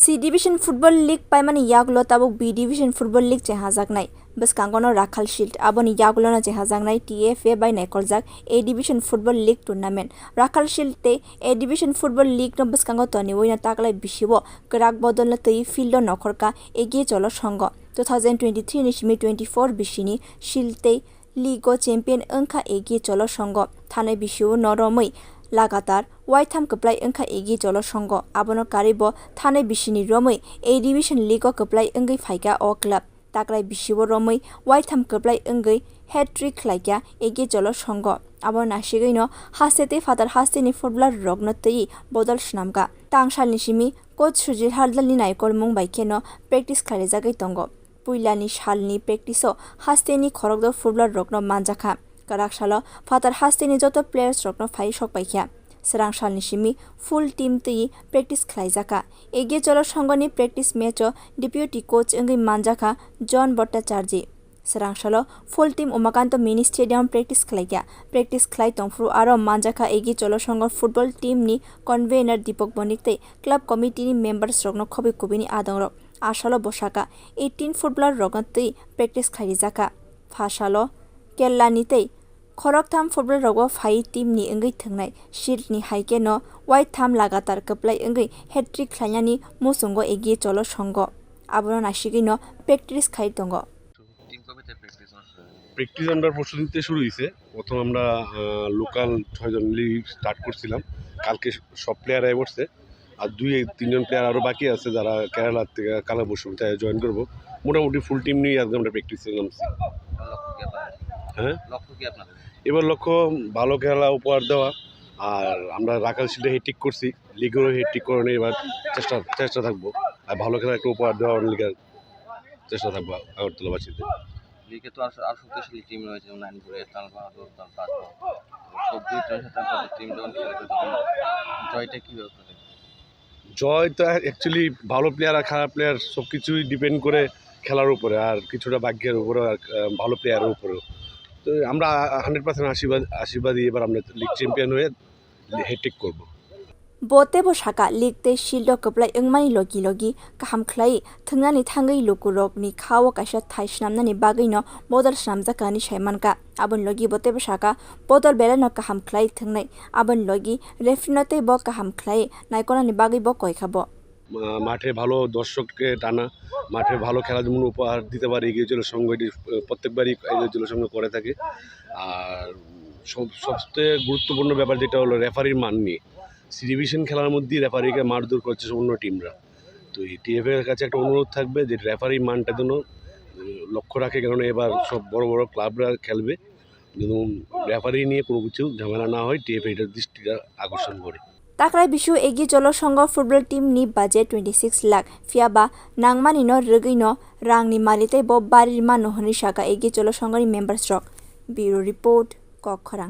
C Division Football League paimani yaglo tabuk B Division Football League chehajaknai bwskangono Rakhal Shield aboni yaglono chehajaknai TFA by naikolmung A Division Football League Tournament Rakhal Shield te A Division Football League no bwskango toniwina taklai bisibo krak bodolna tei field ongkhorkha Agiye cholo songha 2023 ni simi 24 bisini Shield te League Champion ongkhorkha Agiye cholo songha thanai bisibo noromui lagatar waitham kwplai ongkhorkha Agiye cholo songha abono karibo thanai bisini romui A Division League kwplai ongoi phaika o club taklai bisibo romui waitham kwplai ongoi hat-trick khlaika Agiye cholo songha abo nasigwi no hastete father hasteni footballer rokno tei bodol snamka tangsalni simi Coach Sujit Halder ni naikolmung baikhe no practice khlaijagai tongo puilani salni practice o hasteni khorokdo footballer rokno manjakha karak salo father hasteni joto players rokno phai sokpaikha Swrang salni simi full team tei practice khlaijaka Agiye cholo songhani practice match o deputy coach ongoi manjakha John Bhattacharya Swrang salo full team umakanto mini stadium practice khlaika practice khlai tongfru aro manjakha Agiye cholo songha football team ni convener Deepak Bonik tei club committee ni members rokno khobi kubini adongrok asalo bosaka 18 footballer rokno tei practice khlaijaka phasalo khwlainani tei khoroktham football rogo phai team ni ongoi thungnai shield ni haike no white tham lagatar kwplai ongoi hat-trick khwlainani musungo Agiye cholo songha abono nasigwi no practice khai tongo practice আমরা পরশু দিন থেকে শুরু হয়েছে প্রথম আমরা local 6 জন start করছিলাম কালকে সব প্লেয়ার বসছে আর 2-3 প্লেয়ার আরও বাকি আছে যারা কেরালা থেকে কালা বসুমতায় জয়েন করবো মোটামুটি ফুল টিম নিয়ে আজকে আমরা প্র্যাকটিসে নামছি হ্যাঁ এবার লক্ষ্য ভালো খেলা উপহার দেওয়া আর আমরা রাখাল শিল্ডে হেট্রিক করছি লিগেরও হেট্রিক করে নিয়ে এবার চেষ্টা থাকবো আর ভালো খেলা একটা উপহার দেওয়া লিগের চেষ্টা থাকবো আগরতলাবাসীদের লিগে তো আর শক্তিশালী টিম রয়েছে নাইনপুরে তালবাহাদুর তালপাত সব দুই টিম যখন খেলে তখন জয়টা কীভাবে করে জয় তো অ্যাকচুয়ালি ভালো প্লেয়ার আর খারাপ প্লেয়ার সব কিছুই ডিপেন্ড করে খেলার উপরে আর কিছুটা ভাগ্যের উপরে আর ভালো প্লেয়ারের উপরেও তো আমরা 100% আশীর্বাদী এবার আমরা লিগ চ্যাম্পিয়ন হয়ে হ্যাট্রিক করবো bote bo saka league te shield kwplai ongmani logi kaham khlai thungnani thangai lukurok ni khawo kaisa thai snamnani bagwi no bodol snamjaka ni saimanka abon logi bote bo saka bodol belano kaham khlai thungnai abon logi referee bo kaham khlai naikolmani bagwi bo koi khabo মাঠে ভালো দর্শককে টানা মাঠে ভালো খেলার জন্য উপহার দিতে পারে এগিয়ে চলো সংঘটি প্রত্যেকবারই এগিয়ে চলো সংঘ করে থাকে আর সবচেয়ে গুরুত্বপূর্ণ ব্যাপার যেটা হলো রেফারির মান নিয়ে সি ডিভিশন খেলার মধ্যে রেফারিকে মারধর করছে অন্য টিমরা তো এই টিএফের কাছে একটা অনুরোধ থাকবে যে রেফারির মানটা যেন লক্ষ্য রাখে কারণ এবার সব বড় বড় ক্লাবরা খেলবে যেন রেফারি নিয়ে কোনো কিছু ঝামেলা না হয় টিএফ এটার দৃষ্টিটা আকর্ষণ করে Takrai bisu Agiye cholo songha football team ni budget 26 lakh fiaba nangmani no rugui no rang ni malitei bo barir mano honi saka Agiye cholo songha ni members rock bureau report ongkhorkha